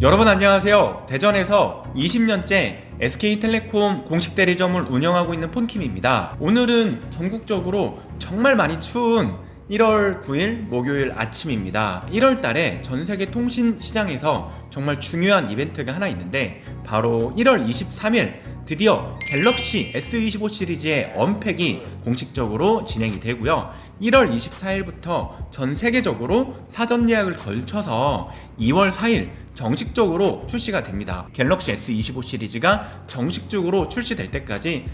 여러분 안녕하세요. 대전에서 20년째 SK텔레콤 공식 대리점을 운영하고 있는 폰킴입니다. 오늘은 전국적으로 정말 많이 추운 1월 9일 목요일 아침입니다. 1월 달에 전세계 통신 시장에서 정말 중요한 이벤트가 하나 있는데 바로 1월 23일 드디어 갤럭시 S25 시리즈의 언팩이 공식적으로 진행이 되고요. 1월 24일부터 전 세계적으로 사전 예약을 걸쳐서 2월 4일 정식적으로 출시가 됩니다. 갤럭시 S25 시리즈가 정식적으로 출시될 때까지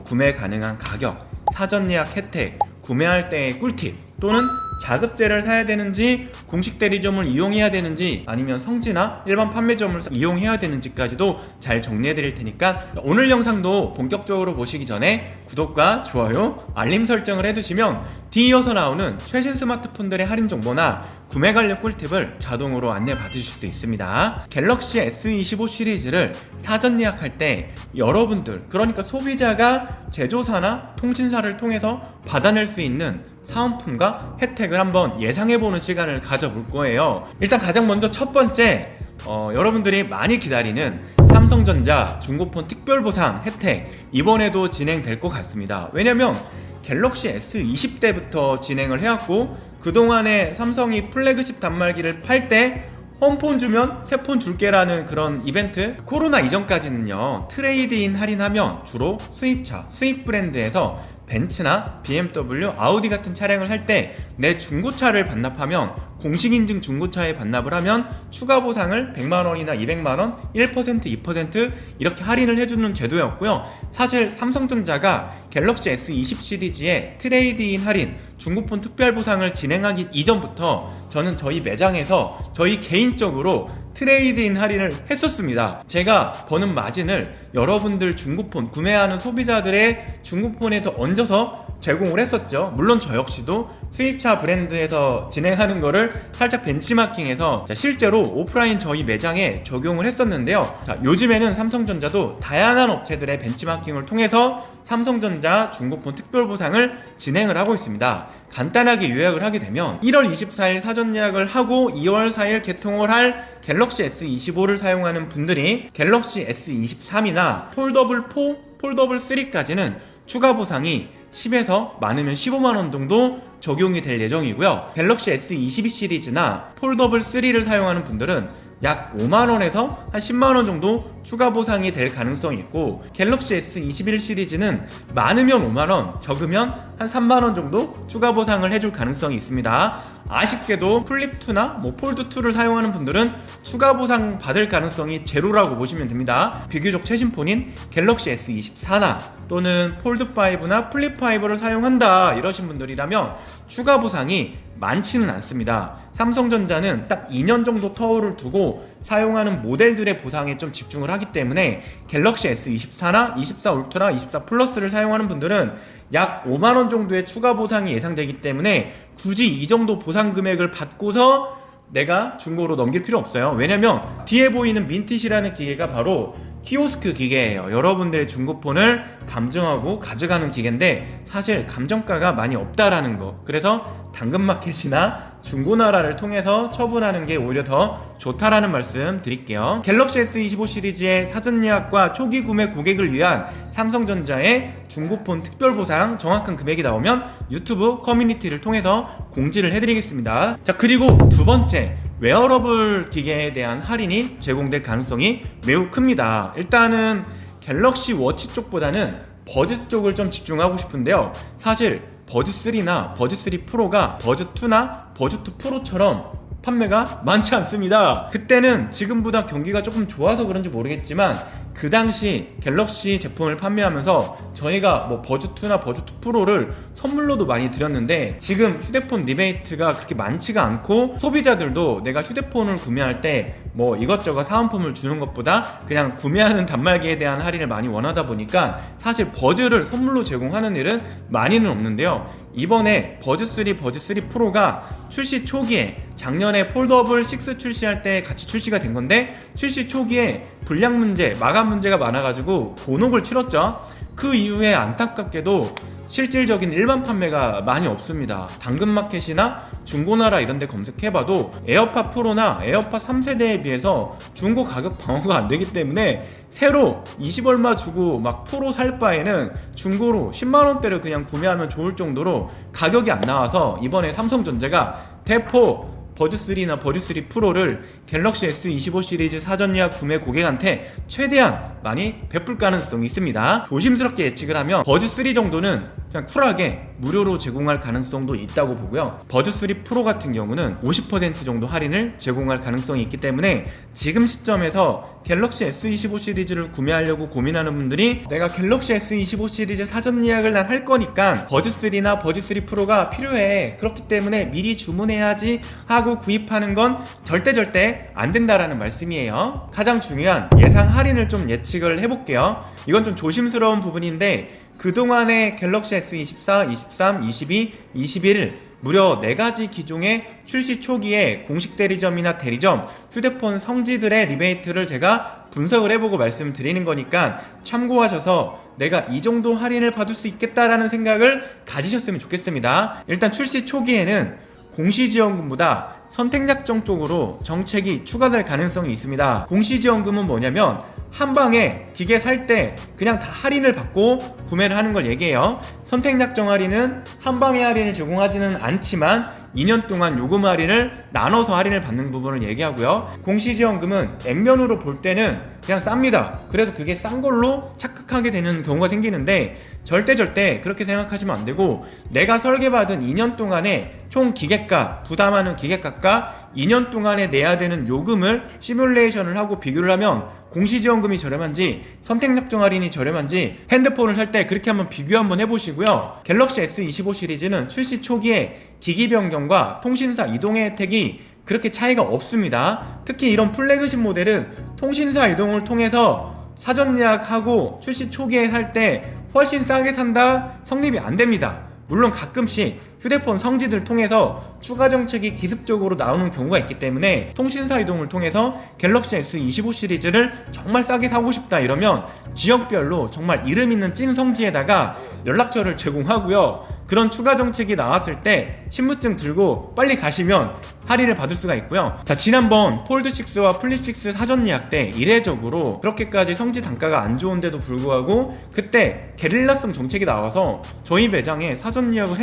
구매 가능한 가격, 사전 예약 혜택, 구매할 때의 꿀팁 또는 자급제를 사야 되는지 공식 대리점을 이용해야 되는지 아니면 성지나 일반 판매점을 이용해야 되는지까지도 잘 정리해 드릴 테니까 오늘 영상도 본격적으로 보시기 전에 구독과 좋아요, 알림 설정을 해두시면 뒤이어서 나오는 최신 스마트폰들의 할인 정보나 구매 관련 꿀팁을 자동으로 안내 받으실 수 있습니다. 갤럭시 S25 시리즈를 사전 예약할 때 여러분들, 그러니까 소비자가 제조사나 통신사를 통해서 받아낼 수 있는 사은품과 혜택을 한번 예상해보는 시간을 가져볼 거예요. 일단 가장 먼저 첫 번째, 여러분들이 많이 기다리는 삼성전자 중고폰 특별보상 혜택 이번에도 진행될 것 같습니다. 왜냐면 갤럭시 S20 때부터 진행을 해왔고 그동안에 삼성이 플래그십 단말기를 팔 때 홈폰 주면 새 폰 줄게라는 그런 이벤트, 코로나 이전까지는요 트레이드인 할인하면 주로 수입차, 수입 브랜드에서 벤츠나 BMW, 아우디 같은 차량을 할 때 내 중고차를 반납하면 공식인증 중고차에 반납을 하면 추가 보상을 100만원이나 200만원, 1%, 2% 이렇게 할인을 해주는 제도였고요. 사실 삼성전자가 갤럭시 S20 시리즈의 트레이드인 할인, 중고폰 특별보상을 진행하기 이전부터 저는 저희 매장에서 저희 개인적으로 트레이드인 할인을 했었습니다. 제가 버는 마진을 여러분들 중고폰 구매하는 소비자들의 중고폰에 더 얹어서 제공을 했었죠. 물론 저 역시도 수입차 브랜드에서 진행하는 거를 살짝 벤치마킹해서 실제로 오프라인 저희 매장에 적용을 했었는데요. 요즘에는 삼성전자도 다양한 업체들의 벤치마킹을 통해서 삼성전자 중고폰 특별보상을 진행을 하고 있습니다. 간단하게 요약을 하게 되면 1월 24일 사전 예약을 하고 2월 4일 개통을 할 갤럭시 S25를 사용하는 분들이 갤럭시 S23이나 폴더블 4, 폴더블 3까지는 추가 보상이 10에서 많으면 15만원 정도 적용이 될 예정이고요. 갤럭시 S22 시리즈나 폴더블 3를 사용하는 분들은 약 5만원에서 한 10만원 정도 추가 보상이 될 가능성이 있고 갤럭시 S21 시리즈는 많으면 5만원, 적으면 한 3만원 정도 추가 보상을 해줄 가능성이 있습니다. 아쉽게도 플립2나 폴드2를 사용하는 분들은 추가 보상 받을 가능성이 제로라고 보시면 됩니다. 비교적 최신 폰인 갤럭시 S24나 또는 폴드5나 플립5를 사용한다 이러신 분들이라면 추가 보상이 많지는 않습니다. 삼성전자는 딱 2년 정도 터울을 두고 사용하는 모델들의 보상에 좀 집중을 하기 때문에 갤럭시 S24나 24 울트라, 24 플러스를 사용하는 분들은 약 5만원 정도의 추가 보상이 예상되기 때문에 굳이 이 정도 보상 금액을 받고서 내가 중고로 넘길 필요 없어요. 왜냐면 뒤에 보이는 민티시라는 기계가 바로 키오스크 기계예요. 여러분들의 중고폰을 감정하고 가져가는 기계인데 사실 감정가가 많이 없다라는 거, 그래서 당근마켓이나 중고나라를 통해서 처분하는 게 오히려 더 좋다라는 말씀 드릴게요. 갤럭시 S25 시리즈의 사전 예약과 초기 구매 고객을 위한 삼성전자의 중고폰 특별보상 정확한 금액이 나오면 유튜브 커뮤니티를 통해서 공지를 해드리겠습니다. 자, 그리고 두 번째, 웨어러블 기계에 대한 할인이 제공될 가능성이 매우 큽니다. 일단은 갤럭시 워치 쪽보다는 버즈 쪽을 좀 집중하고 싶은데요. 사실 버즈3나 버즈3 프로가 버즈2나 버즈2 프로처럼 판매가 많지 않습니다. 그때는 지금보다 경기가 조금 좋아서 그런지 모르겠지만 그 당시 갤럭시 제품을 판매하면서 저희가 버즈2나 버즈2 프로를 선물로도 많이 드렸는데 지금 휴대폰 리베이트가 그렇게 많지가 않고 소비자들도 내가 휴대폰을 구매할 때 이것저것 사은품을 주는 것보다 그냥 구매하는 단말기에 대한 할인을 많이 원하다 보니까 사실 버즈를 선물로 제공하는 일은 많이는 없는데요. 이번에 버즈3, 버즈3 프로가 출시 초기에 작년에 폴더블 6 출시할 때 같이 출시가 된 건데 출시 초기에 불량 문제, 마감 문제가 많아가지고 곤혹을 치렀죠. 그 이후에 안타깝게도 실질적인 일반 판매가 많이 없습니다. 당근마켓이나 중고나라 이런 데 검색해봐도 에어팟 프로나 에어팟 3세대에 비해서 중고 가격 방어가 안 되기 때문에 새로 20얼마 주고 막 프로 살 바에는 중고로 10만원대를 그냥 구매하면 좋을 정도로 가격이 안 나와서 이번에 삼성전자가 대포 버즈3나 버즈3 프로를 갤럭시 S25 시리즈 사전 예약 구매 고객한테 최대한 많이 베풀 가능성이 있습니다. 조심스럽게 예측을 하면 버즈3 정도는 그냥 쿨하게 무료로 제공할 가능성도 있다고 보고요. 버즈3 프로 같은 경우는 50% 정도 할인을 제공할 가능성이 있기 때문에 지금 시점에서 갤럭시 S25 시리즈를 구매하려고 고민하는 분들이 내가 갤럭시 S25 시리즈 사전 예약을 난 할 거니까 버즈3나 버즈3 프로가 필요해, 그렇기 때문에 미리 주문해야지 하고 구입하는 건 절대 안 된다라는 말씀이에요. 가장 중요한 예상 할인을 좀 예측을 해볼게요. 이건 좀 조심스러운 부분인데 그동안의 갤럭시 S24, 23, 22, 21 무려 4가지 기종의 출시 초기에 공식 대리점이나 대리점, 휴대폰 성지들의 리베이트를 제가 분석을 해보고 말씀드리는 거니까 참고하셔서 내가 이 정도 할인을 받을 수 있겠다라는 생각을 가지셨으면 좋겠습니다. 일단 출시 초기에는 공시지원금보다 선택약정 쪽으로 정책이 추가될 가능성이 있습니다. 공시지원금은 뭐냐면 한 방에 기계 살 때 그냥 다 할인을 받고 구매를 하는 걸 얘기해요. 선택약정 할인은 한 방에 할인을 제공하지는 않지만 2년 동안 요금 할인을 나눠서 할인을 받는 부분을 얘기하고요. 공시지원금은 액면으로 볼 때는 그냥 쌉니다. 그래서 그게 싼 걸로 착각하게 되는 경우가 생기는데 절대 그렇게 생각하시면 안 되고, 내가 설계받은 2년 동안의 총 기계가, 부담하는 기계값과 2년 동안에 내야 되는 요금을 시뮬레이션을 하고 비교를 하면 공시지원금이 저렴한지 선택약정 할인이 저렴한지 핸드폰을 살 때 그렇게 한번 비교 한번 해보시고요. 갤럭시 S25 시리즈는 출시 초기에 기기 변경과 통신사 이동의 혜택이 그렇게 차이가 없습니다. 특히 이런 플래그십 모델은 통신사 이동을 통해서 사전 예약하고 출시 초기에 살 때 훨씬 싸게 산다 성립이 안 됩니다. 물론 가끔씩 휴대폰 성지들 통해서 추가 정책이 기습적으로 나오는 경우가 있기 때문에 통신사 이동을 통해서 갤럭시 S25 시리즈를 정말 싸게 사고 싶다 이러면 지역별로 정말 이름 있는 찐 성지에다가 연락처를 제공하고요. 그런 추가 정책이 나왔을 때 신분증 들고 빨리 가시면 할인을 받을 수가 있고요. 자, 지난번 폴드6와 플립6 사전 예약 때 이례적으로 그렇게까지 성지 단가가 안 좋은데도 불구하고 그때 게릴라성 정책이 나와서 저희 매장에 사전 예약을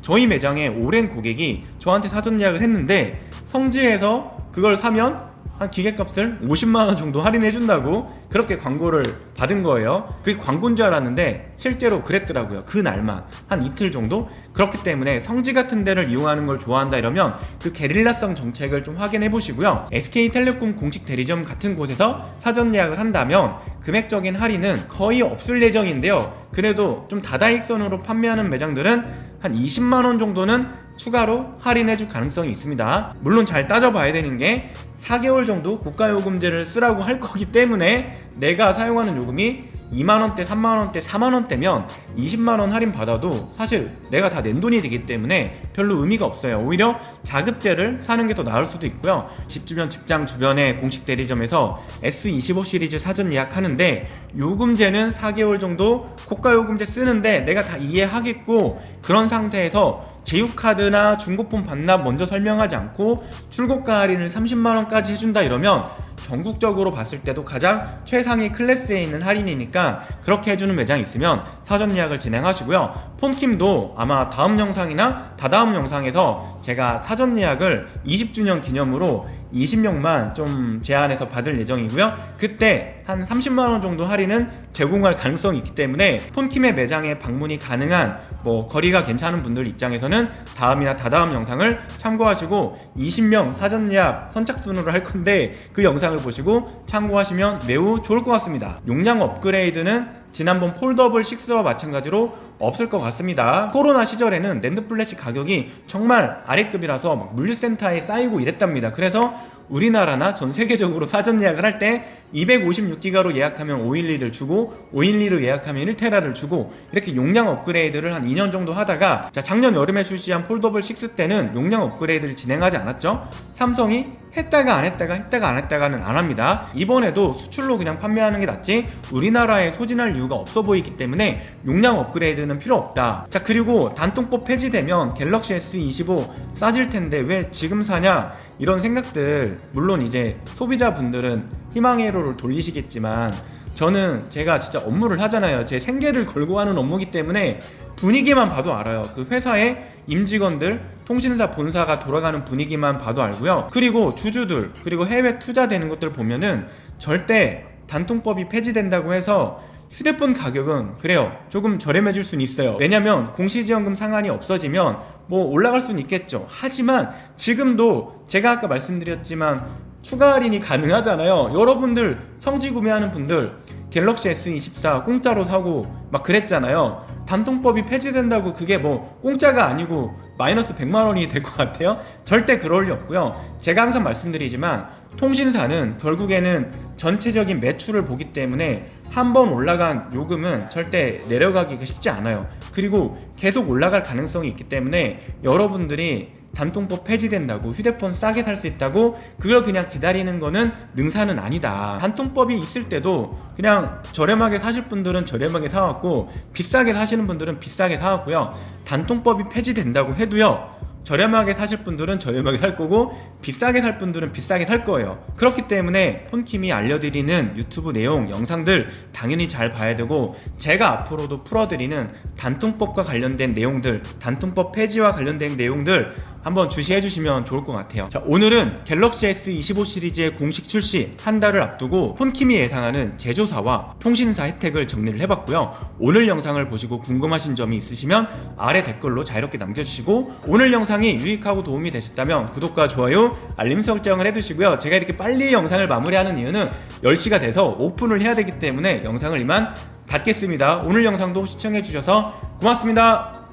저희 매장에 오랜 고객이 저한테 사전 예약을 했는데 성지에서 그걸 사면 한 기계값을 50만원 정도 할인해준다고 그렇게 광고를 받은 거예요. 그게 광고인 줄 알았는데 실제로 그랬더라고요. 그날만 한 이틀 정도. 그렇기 때문에 성지 같은 데를 이용하는 걸 좋아한다 이러면 그 게릴라성 정책을 좀 확인해 보시고요. SK텔레콤 공식 대리점 같은 곳에서 사전 예약을 한다면 금액적인 할인은 거의 없을 예정인데요. 그래도 좀 다다익선으로 판매하는 매장들은 한 20만원 정도는 추가로 할인해줄 가능성이 있습니다. 물론 잘 따져봐야 되는 게 4개월 정도 고가요금제를 쓰라고 할 거기 때문에 내가 사용하는 요금이 2만원대, 3만원대, 4만원대면 20만원 할인 받아도 사실 내가 다 낸 돈이 되기 때문에 별로 의미가 없어요. 오히려 자급제를 사는 게 더 나을 수도 있고요. 집 주변, 직장 주변의 공식 대리점에서 S25 시리즈 사전 예약하는데 요금제는 4개월 정도 고가요금제 쓰는데 내가 다 이해하겠고, 그런 상태에서 제휴카드나 중고폰 반납 먼저 설명하지 않고 출고가 할인을 30만원까지 해준다 이러면 전국적으로 봤을 때도 가장 최상위 클래스에 있는 할인이니까 그렇게 해주는 매장이 있으면 사전 예약을 진행하시고요. 폰킴도 아마 다음 영상이나 다다음 영상에서 제가 사전 예약을 20주년 기념으로 20명만 좀 제한해서 받을 예정이고요. 그때 한 30만원 정도 할인은 제공할 가능성이 있기 때문에 폰킴의 매장에 방문이 가능한 거리가 괜찮은 분들 입장에서는 다음이나 다다음 영상을 참고하시고 20명 사전 예약 선착순으로 할 건데 그 영상을 보시고 참고하시면 매우 좋을 것 같습니다. 용량 업그레이드는 지난번 폴더블 6와 마찬가지로 없을 것 같습니다. 코로나 시절에는 낸드 플래시 가격이 정말 아래급이라서 막 물류센터에 쌓이고 이랬답니다. 그래서 우리나라나 전 세계적으로 사전 예약을 할 때 256기가로 예약하면 512를 주고 512로 예약하면 1테라를 주고 이렇게 용량 업그레이드를 한 2년 정도 하다가 작년 여름에 출시한 폴더블 6 때는 용량 업그레이드를 진행하지 않았죠. 삼성이 했다가 안 했다가 했다가 안 했다가는 안 합니다. 이번에도 수출로 그냥 판매하는 게 낫지 우리나라에 소진할 이유가 없어 보이기 때문에 용량 업그레이드는 필요 없다. 자, 그리고 단통법 폐지되면 갤럭시 S25 싸질 텐데 왜 지금 사냐, 이런 생각들, 물론 이제 소비자분들은 희망의 회로를 돌리시겠지만 저는 제가 진짜 업무를 하잖아요. 제 생계를 걸고 하는 업무이기 때문에 분위기만 봐도 알아요. 그 회사의 임직원들, 통신사 본사가 돌아가는 분위기만 봐도 알고요. 그리고 주주들, 그리고 해외 투자되는 것들 보면은 절대 단통법이 폐지된다고 해서 휴대폰 가격은 그래요, 조금 저렴해질 수는 있어요. 왜냐면 공시지원금 상한이 없어지면 뭐 올라갈 수는 있겠죠. 하지만 지금도 제가 아까 말씀드렸지만 추가 할인이 가능하잖아요. 여러분들 성지 구매하는 분들 갤럭시 S24 공짜로 사고 막 그랬잖아요. 단통법이 폐지된다고 그게 뭐 공짜가 아니고 마이너스 100만원이 될 것 같아요? 절대 그럴 리 없고요. 제가 항상 말씀드리지만 통신사는 결국에는 전체적인 매출을 보기 때문에 한번 올라간 요금은 절대 내려가기가 쉽지 않아요. 그리고 계속 올라갈 가능성이 있기 때문에 여러분들이 단통법 폐지된다고 휴대폰 싸게 살 수 있다고 그걸 그냥 기다리는 거는 능사는 아니다. 단통법이 있을 때도 그냥 저렴하게 사실 분들은 저렴하게 사왔고 비싸게 사시는 분들은 비싸게 사왔고요. 단통법이 폐지된다고 해도요, 저렴하게 사실 분들은 저렴하게 살 거고 비싸게 살 분들은 비싸게 살 거예요. 그렇기 때문에 폰킴이 알려드리는 유튜브 내용, 영상들 당연히 잘 봐야 되고, 제가 앞으로도 풀어드리는 단통법과 관련된 내용들, 단통법 폐지와 관련된 내용들 한번 주시해 주시면 좋을 것 같아요. 자, 오늘은 갤럭시 S25 시리즈의 공식 출시 한 달을 앞두고 폰킴이 예상하는 제조사와 통신사 혜택을 정리를 해봤고요. 오늘 영상을 보시고 궁금하신 점이 있으시면 아래 댓글로 자유롭게 남겨주시고, 오늘 영상이 유익하고 도움이 되셨다면 구독과 좋아요, 알림 설정을 해두시고요. 제가 이렇게 빨리 영상을 마무리하는 이유는 10시가 돼서 오픈을 해야 되기 때문에 영상을 이만 닫겠습니다. 오늘 영상도 시청해주셔서 고맙습니다.